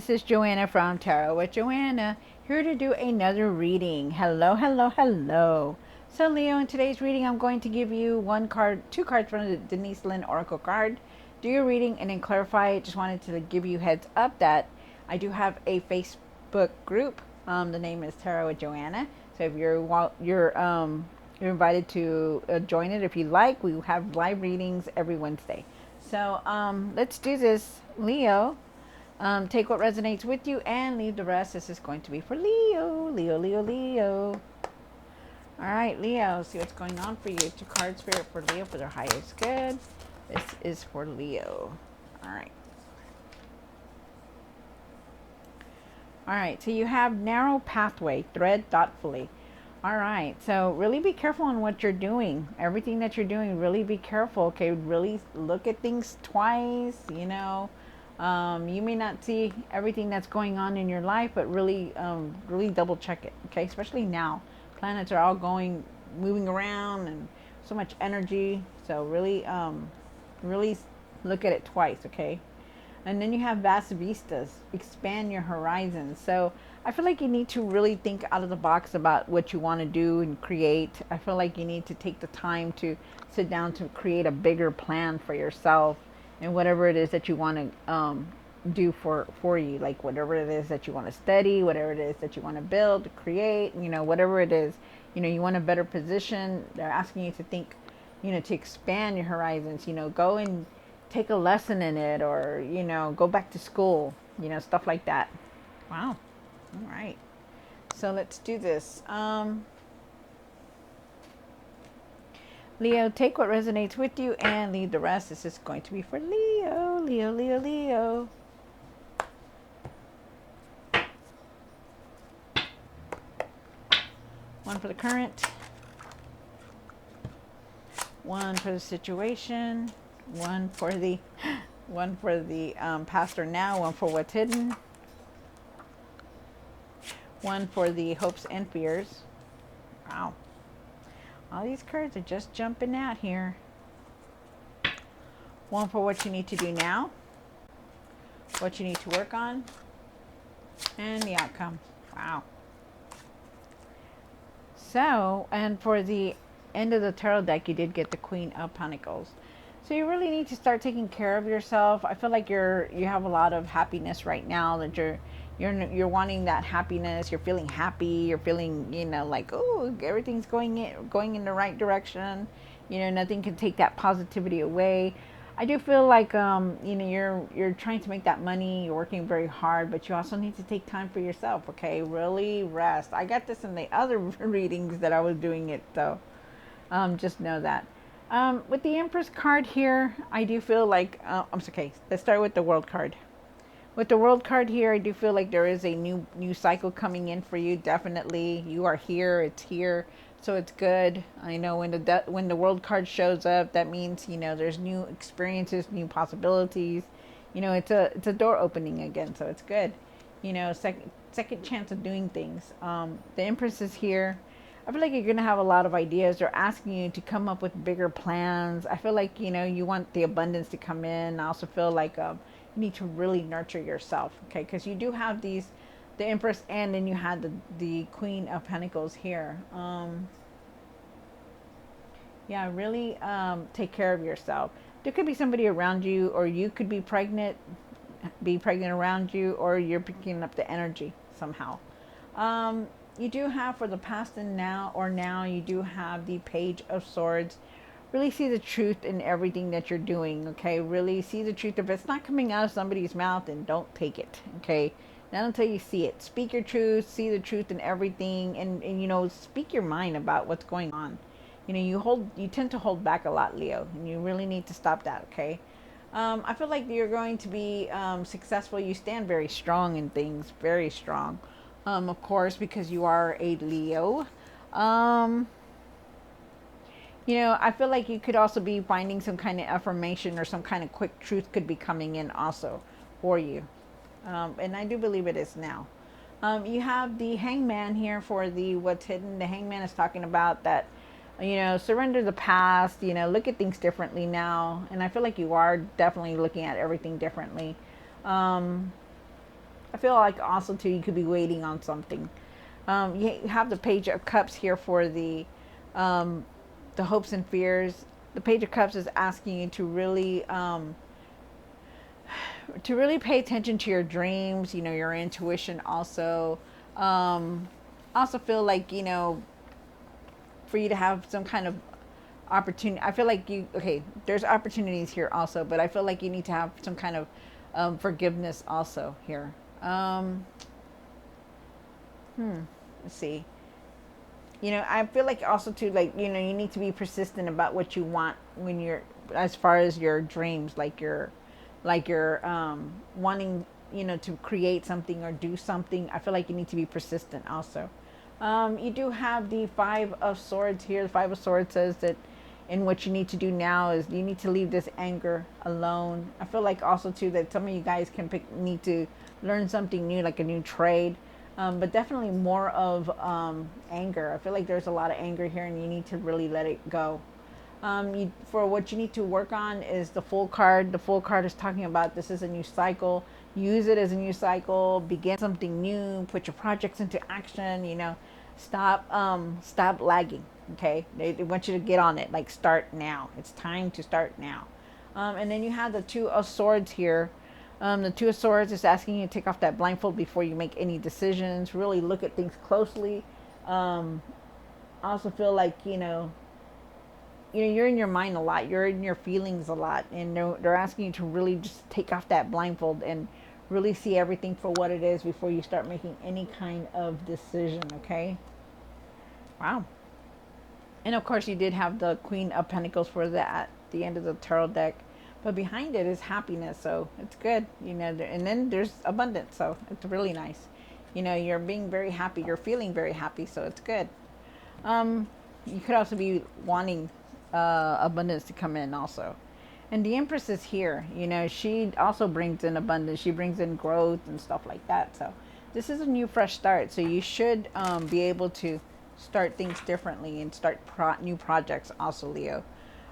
This is Joanna from Tarot with Joanna, here to do another reading. Hello, hello, hello. So Leo, in today's reading, I'm going to give you two cards from the Denise Lynn Oracle card. Do your reading and then clarify. Just wanted to give you heads up that I do have a Facebook group. The name is Tarot with Joanna. So if you're invited to join it if you like. We have live readings every Wednesday. So let's do this, Leo. Take what resonates with you and leave the rest. This is going to be for Leo. Leo, Leo, Leo. All right, Leo, see what's going on for you. Two cards, Spirit, for Leo for their highest good. This is for Leo. All right. All right, so you have narrow pathway, thread thoughtfully. All right, so really be careful on what you're doing. Everything that you're doing, really be careful, okay? Really look at things twice, you know. You may not see everything that's going on in your life, but really double check it, okay? Especially now. Planets are all moving around and so much energy. So really look at it twice, okay? And then you have vast vistas, expand your horizons. So I feel like you need to really think out of the box about what you want to do and create. I feel like you need to take the time to sit down to create a bigger plan for yourself and whatever it is that you want to do for you, like whatever it is that you want to study, whatever it is that you want to build, create, you know, whatever it is, you know, you want a better position. They're asking you to think, you know, to expand your horizons, you know, go and take a lesson in it, or, you know, go back to school, you know, stuff like that. Wow. All right. So let's do this. Leo, take what resonates with you and leave the rest. This is going to be for Leo, Leo, Leo, Leo. One for the current, one for the situation, one for the past or now, one for what's hidden, one for the hopes and fears. Wow. All these cards are just jumping out here. One for what you need to do now, what you need to work on, and the outcome. Wow. So, and for the end of the tarot deck, you did get the Queen of Pentacles. So you really need to start taking care of yourself. I feel like you have a lot of happiness right now, that you're wanting that happiness. You're feeling happy. You're feeling, you know, like, oh, everything's going in the right direction. You know, nothing can take that positivity away. I do feel like, you know, you're trying to make that money. You're working very hard, but you also need to take time for yourself. Okay, really rest. I got this in the other readings that I was doing it, though. Just know that. With the Empress card here, I do feel like, okay, let's start with the World card. With the World card here, I do feel like there is a new cycle coming in for you. Definitely, you are here. It's here, so it's good. I know when the World card shows up, that means, you know, there's new experiences, new possibilities. You know, it's a door opening again, so it's good. You know, second chance of doing things. The Empress is here. I feel like you're going to have a lot of ideas. They're asking you to come up with bigger plans. I feel like, you know, you want the abundance to come in. I also feel like you need to really nurture yourself, okay? Because you do have the Empress, and then you had the Queen of Pentacles here. Yeah, really take care of yourself. There could be somebody around you, or you could be pregnant around you, or you're picking up the energy somehow. You do have, for the past and now, you do have the Page of Swords. Really see the truth in everything that you're doing, okay? Really see the truth. If it's not coming out of somebody's mouth, then don't take it, okay? Not until you see it. Speak your truth, see the truth in everything, and you know, speak your mind about what's going on. You know, you tend to hold back a lot, Leo, and you really need to stop that, okay? I feel like you're going to be successful. You stand very strong in things, very strong. Of course, because you are a Leo. You know, I feel like you could also be finding some kind of affirmation, or some kind of quick truth could be coming in also for you. And I do believe it is now. You have the Hangman here for the what's hidden. The Hangman is talking about that, you know, surrender the past, you know, look at things differently now. And I feel like you are definitely looking at everything differently. I feel like also too you could be waiting on something. You have the Page of Cups here for um, the hopes and fears. The Page of Cups is asking you to really pay attention to your dreams. You know, your intuition also. Um, also feel like, you know, for you to have some kind of opportunity. I feel like you, okay, there's opportunities here also, but I feel like you need to have some kind of forgiveness also here. Um, let's see. You know, I feel like also too, like, you know, you need to be persistent about what you want when you're, as far as your dreams, like you're wanting, you know, to create something or do something. I feel like you need to be persistent also. You do have the Five of Swords here. The Five of Swords says that, and what you need to do now is you need to leave this anger alone. I feel like also too that some of you guys need to learn something new, like a new trade, but definitely more of anger. I feel like there's a lot of anger here, and you need to really let it go. For what you need to work on is the Full card. The Full card is talking about this is a new cycle. Use it as a new cycle. Begin something new. Put your projects into action. You know, stop lagging. Okay, they want you to get on it. Like, start now. It's time to start now. And then you have the Two of Swords here. The Two of Swords is asking you to take off that blindfold before you make any decisions. Really look at things closely. I also feel like, you're in your mind a lot. You're in your feelings a lot, and they're asking you to really just take off that blindfold and really see everything for what it is before you start making any kind of decision. Okay. Wow. And of course, you did have the Queen of Pentacles for that at the end of the tarot deck, but behind it is happiness, so it's good. And then there's abundance, so it's really nice. You're being very happy. You're feeling very happy, so it's good. You could also be wanting abundance to come in also. And the Empress is here. She also brings in abundance. She brings in growth and stuff like that. So this is a new, fresh start. So you should be able to start things differently and start new projects also, Leo.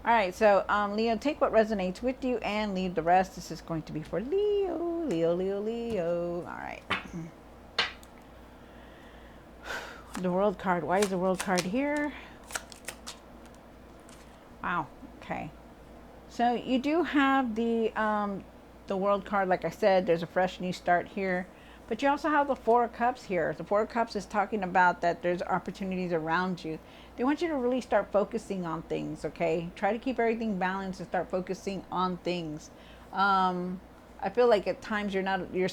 All right, so Leo, take what resonates with you and leave the rest. This is going to be for Leo, Leo, Leo, Leo. All right. The World card. Why is the World card here? Wow. Okay. So you do have the World card. Like I said, there's a fresh new start here. But you also have the Four of Cups here. The Four of Cups is talking about that there's opportunities around you. They want you to really start focusing on things, okay? Try to keep everything balanced and start focusing on things. I feel like at times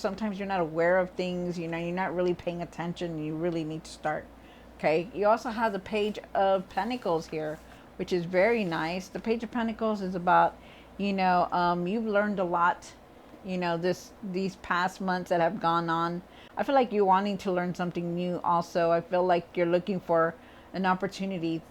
sometimes you're not aware of things, you're not really paying attention. You really need to start, okay? You also have the Page of Pentacles here, which is very nice. The Page of Pentacles is about, you've learned a lot, these past months that have gone on. I feel like you're wanting to learn something new also. I feel like you're looking for an opportunity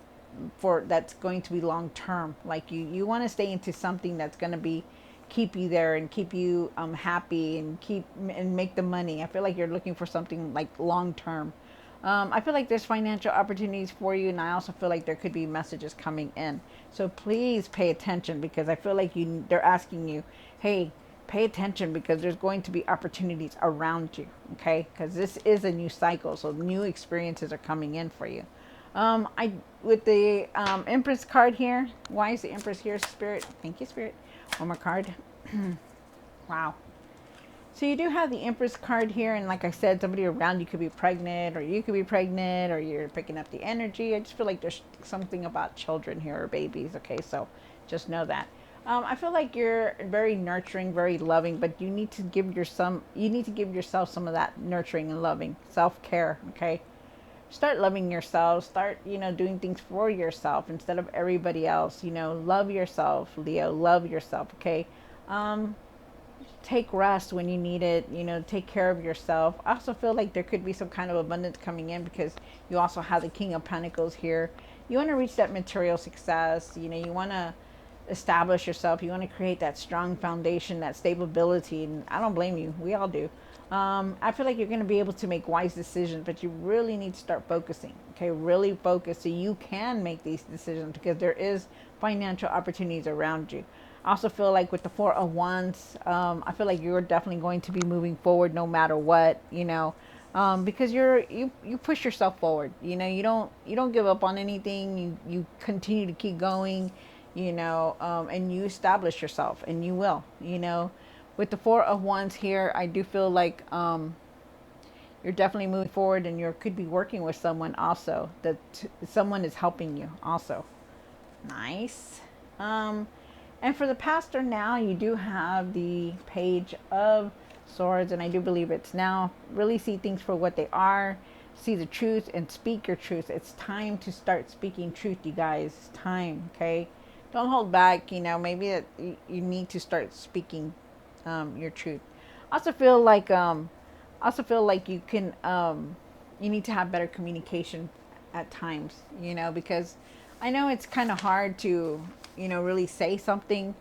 for that's going to be long term. Like you want to stay into something that's going to keep you there and keep you happy and make the money. I feel like you're looking for something like long term. I feel like there's financial opportunities for you, and I also feel like there could be messages coming in. So please pay attention, because I feel like they're asking you, hey, pay attention, because there's going to be opportunities around you, okay? Because this is a new cycle, so new experiences are coming in for you. With the Empress card here, why is the Empress here, Spirit? Thank you, Spirit. One more card. Wow. So you do have the Empress card here, and like I said, somebody around you could be pregnant, or you could be pregnant, or you're picking up the energy. I just feel like there's something about children here, or babies, okay? So just know that. I feel like you're very nurturing, very loving, but you need to give yourself some of that nurturing and loving, self-care, okay? Start loving yourself. Start, doing things for yourself instead of everybody else. Love yourself, Leo. Love yourself, okay? Take rest when you need it. Take care of yourself. I also feel like there could be some kind of abundance coming in, because you also have the King of Pentacles here. You want to reach that material success. You want to establish yourself. You want to create that strong foundation, that stability, and I don't blame you. We all do. I feel like you're going to be able to make wise decisions, but you really need to start focusing, okay? Really focus so you can make these decisions, because there is financial opportunities around you. I also feel like with the Four of Wands, I feel like you're definitely going to be moving forward no matter what, because you push yourself forward. You don't give up on anything. You continue to keep going, and you establish yourself, and you will. With the Four of Wands here, I do feel like you're definitely moving forward, and you could be working with someone also. That someone is helping you also. Nice. Um, and for the pastor now, you do have the Page of Swords, and I do believe it's now really see things for what they are, see the truth, and speak your truth. It's time to start speaking truth, you guys. It's time, okay? Don't hold back. Maybe you need to start speaking your truth. I also feel like you need to have better communication at times, because I know it's kind of hard to, really say something,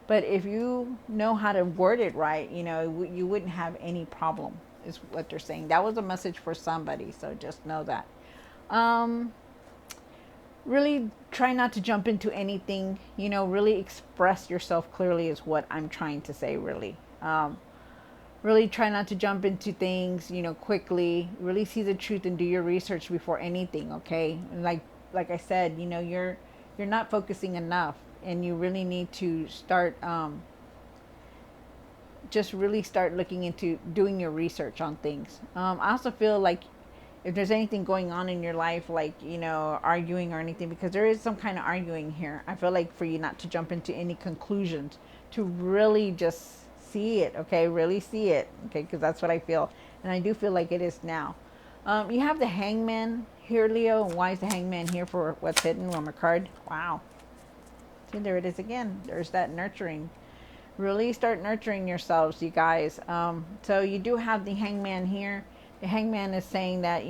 but if you know how to word it right, you wouldn't have any problem, is what they're saying. That was a message for somebody, so just know that. Um, Really try not to jump into anything, really express yourself clearly, is what I'm trying to say, really. Really try not to jump into things, quickly. Really see the truth and do your research before anything, okay? And like I said, you're not focusing enough, and you really need to start just really start looking into doing your research on things. I also feel like if there's anything going on in your life, like, arguing or anything, because there is some kind of arguing here, I feel like for you not to jump into any conclusions, to really just see it, okay? Really see it, okay? Because that's what I feel. And I do feel like it is now. You have the Hangman here, Leo. And why is the Hangman here for what's hidden? One more card. Wow. See, there it is again. There's that nurturing. Really start nurturing yourselves, you guys. So you do have the Hangman here. The Hangman is saying that,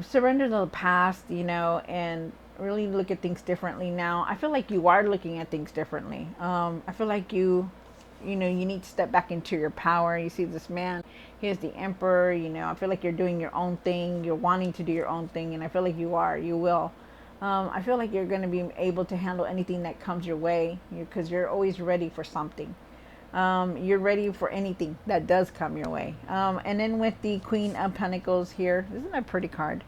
surrender to the past, and really look at things differently now. I feel like you are looking at things differently. I feel like you need to step back into your power. You see this man, he is the emperor. I feel like you're doing your own thing. You're wanting to do your own thing, and I feel like you will. I feel like you're going to be able to handle anything that comes your way, because you're always ready for something. You're ready for anything that does come your way. And then with the Queen of Pentacles here, isn't that a pretty card?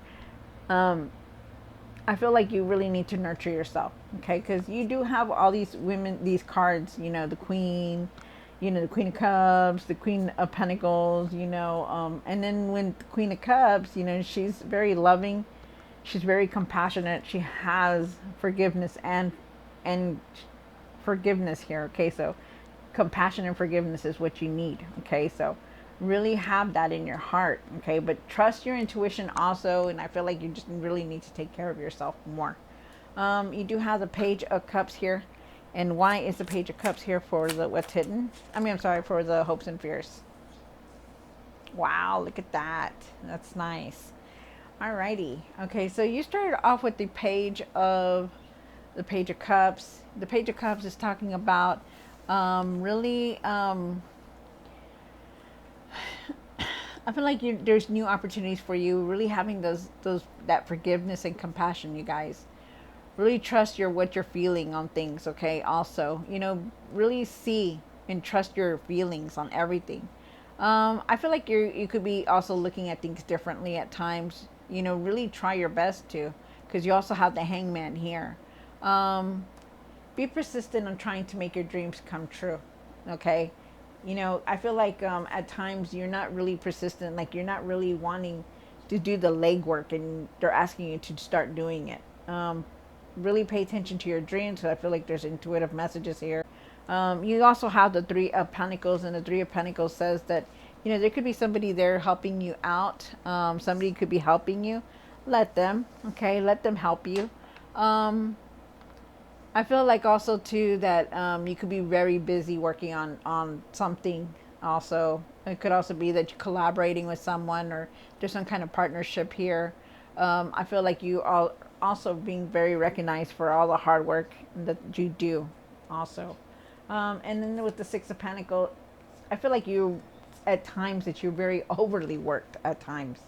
I feel like you really need to nurture yourself, okay? Because you do have all these women, these cards, the Queen, the Queen of Cups, the Queen of Pentacles, and then when the Queen of Cups, she's very loving, she's very compassionate, she has forgiveness and forgiveness here, okay? So compassion and forgiveness is what you need, okay? So really have that in your heart, okay? But trust your intuition also, and I feel like you just really need to take care of yourself more. You do have the Page of Cups here, and why is the Page of Cups here for the what's hidden? I'm sorry, for the hopes and fears. Wow, look at that. That's nice. Alrighty. Okay, so you started off with the Page of Cups. The Page of Cups is talking about really I feel like there's new opportunities for you, really having that forgiveness and compassion, you guys. Really trust what you're feeling on things, okay? Also, really see and trust your feelings on everything. I feel like you could be also looking at things differently at times. Really try your best to, because you also have the Hangman here. Be persistent on trying to make your dreams come true, okay? I feel like at times you're not really persistent, like you're not really wanting to do the legwork, and they're asking you to start doing it. Really pay attention to your dreams. So I feel like there's intuitive messages here. You also have the Three of Pentacles, and the Three of Pentacles says that there could be somebody there helping you out. Somebody could be helping you. Let them, okay? Let them help you. I feel like also too that you could be very busy working on something. Also, it could also be that you're collaborating with someone, or there's some kind of partnership here. I feel like you are also being very recognized for all the hard work that you do. Also, and then with the Six of Pentacles, I feel like you at times that you're very overly worked at times.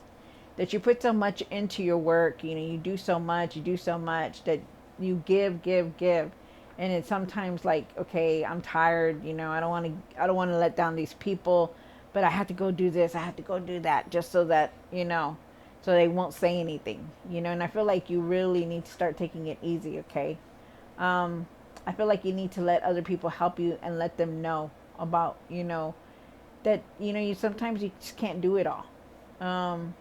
That you put so much into your work, you do so much that you give, and it's sometimes like, okay, I'm tired, I don't want to let down these people, but I have to go do this, I have to go do that, just so that, so they won't say anything, and I feel like you really need to start taking it easy, okay? um, I feel like you need to let other people help you and let them know about, that, you sometimes you just can't do it all. um,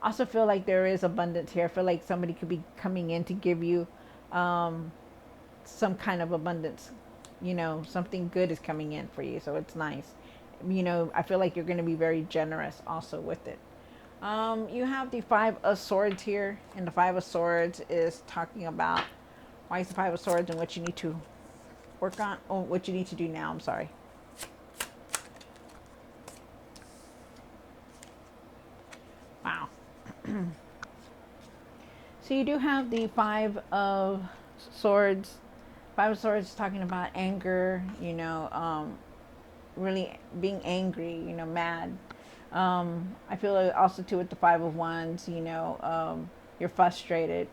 I also feel like there is abundance here. I feel like somebody could be coming in to give you um, some kind of abundance. Something good is coming in for you, so it's nice. I feel like you're going to be very generous also with it. You have the Five of Swords here, and the Five of Swords is talking about why is the Five of Swords and what you need to work on, or what you need to do now. I'm sorry. Wow. So you do have the Five of Swords. Five of Swords is talking about anger, really being angry, mad. I feel like also too with the Five of Wands, you're frustrated,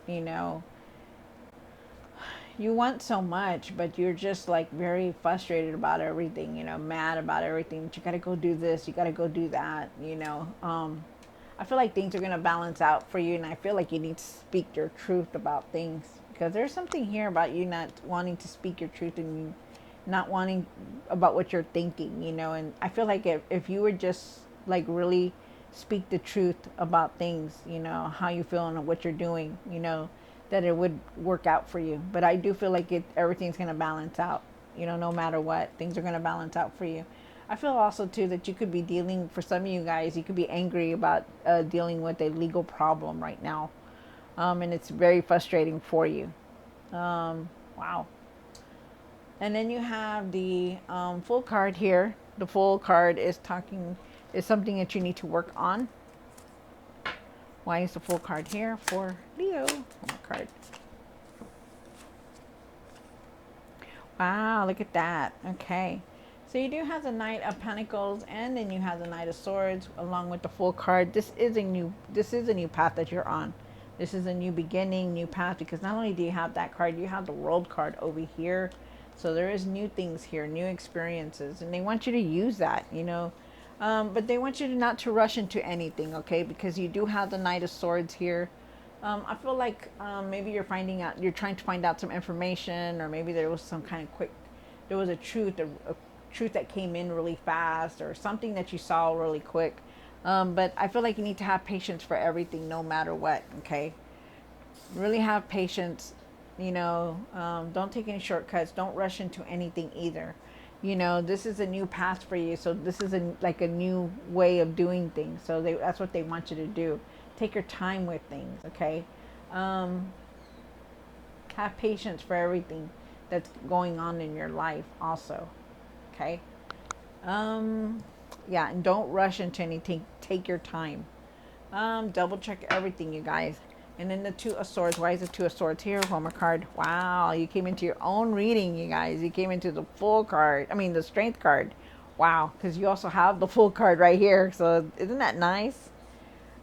you want so much, but you're just like very frustrated about everything, mad about everything. But you got to go do this, you got to go do that. I feel like things are going to balance out for you, and I feel like you need to speak your truth about things, because there's something here about you not wanting to speak your truth, and you not wanting about what you're thinking, and I feel like if you would just like really speak the truth about things, how you feel and what you're doing, that it would work out for you. But I do feel like everything's going to balance out, no matter what, things are going to balance out for you. I feel also too that you could be dealing, for some of you guys, you could be angry about dealing with a legal problem right now, and it's very frustrating for you. Wow. And then you have the full card here. The full card is something that you need to work on. Why is the full card here for Leo? Full card. Wow, look at that. Okay. So you do have the Knight of Pentacles, and then you have the Knight of Swords along with the full card. This is a new path that you're on. This is a new beginning, new path, because not only do you have that card, you have the World card over here. So there is new things here, new experiences, and they want you to use that, but they want you to not to rush into anything, okay? Because you do have the Knight of Swords here. I feel like maybe you're trying to find out some information, or maybe there was some kind of there was a truth that came in really fast, or something that you saw really quick. But I feel like you need to have patience for everything, no matter what, okay? Really have patience, don't take any shortcuts. Don't rush into anything either. This is a new path for you. So this is like a new way of doing things. So that's what they want you to do. Take your time with things, okay? Have patience for everything that's going on in your life also, okay? Yeah, and don't rush into anything. Take your time. Double check everything, you guys. And then the Two of Swords. Why is the Two of Swords here? One more card. Wow, you came into your own reading, you guys. You came into the full card. I mean, the Strength card. Wow, because you also have the full card right here. So isn't that nice?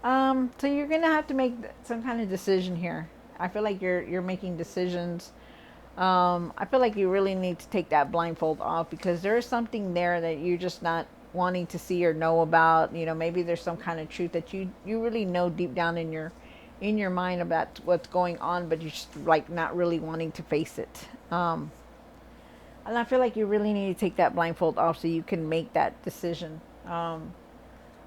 So you're gonna have to make some kind of decision here. I feel like you're making decisions. I feel like you really need to take that blindfold off, because there is something there that you're just not wanting to see or know about. Maybe there's some kind of truth that you really know deep down in your mind about what's going on, but you're just like not really wanting to face it. And I feel like you really need to take that blindfold off so you can make that decision.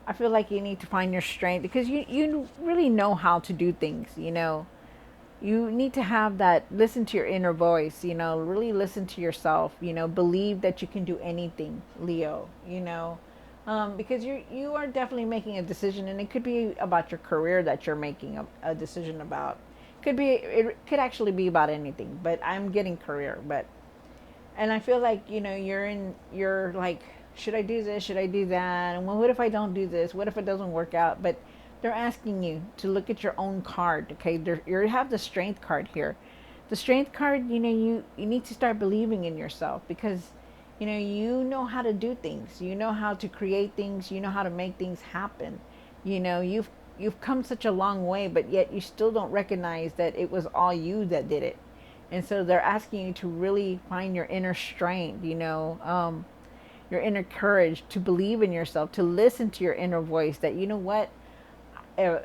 I feel like you need to find your strength, because you really know how to do things. You need to have that, listen to your inner voice, really listen to yourself, believe that you can do anything, Leo, because you are definitely making a decision, and it could be about your career that you're making a decision about. It could actually be about anything, but I'm getting career. And I feel like, you're like, should I do this? Should I do that? And well, what if I don't do this? What if it doesn't work out? But they're asking you to look at your own card, okay? You have the Strength card here. The Strength card, you need to start believing in yourself, because you know how to do things. You know how to create things. You know how to make things happen. You've come such a long way, but yet you still don't recognize that it was all you that did it. And so they're asking you to really find your inner strength, your inner courage, to believe in yourself, to listen to your inner voice, that, you know what, if,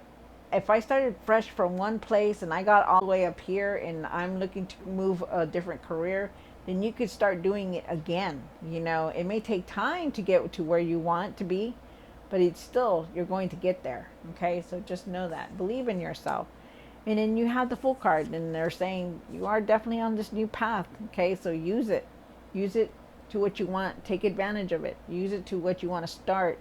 if I started fresh from one place and I got all the way up here and I'm looking to move a different career, then you could start doing it again. It may take time to get to where you want to be, but it's still, you're going to get there. Okay, so just know that. Believe in yourself. And then you have the full card, and they're saying you are definitely on this new path. Okay, so use it. Use it to what you want. Take advantage of it. Use it to what you want to start,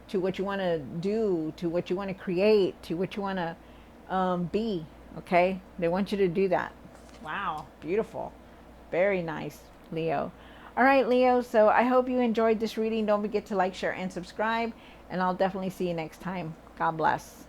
to what you want to do, to what you want to create, to what you want to be. Okay, they want you to do that. Wow, beautiful. Very nice, Leo. All right, Leo, so I hope you enjoyed this reading. Don't forget to like, share, and subscribe, and I'll definitely see you next time. God bless.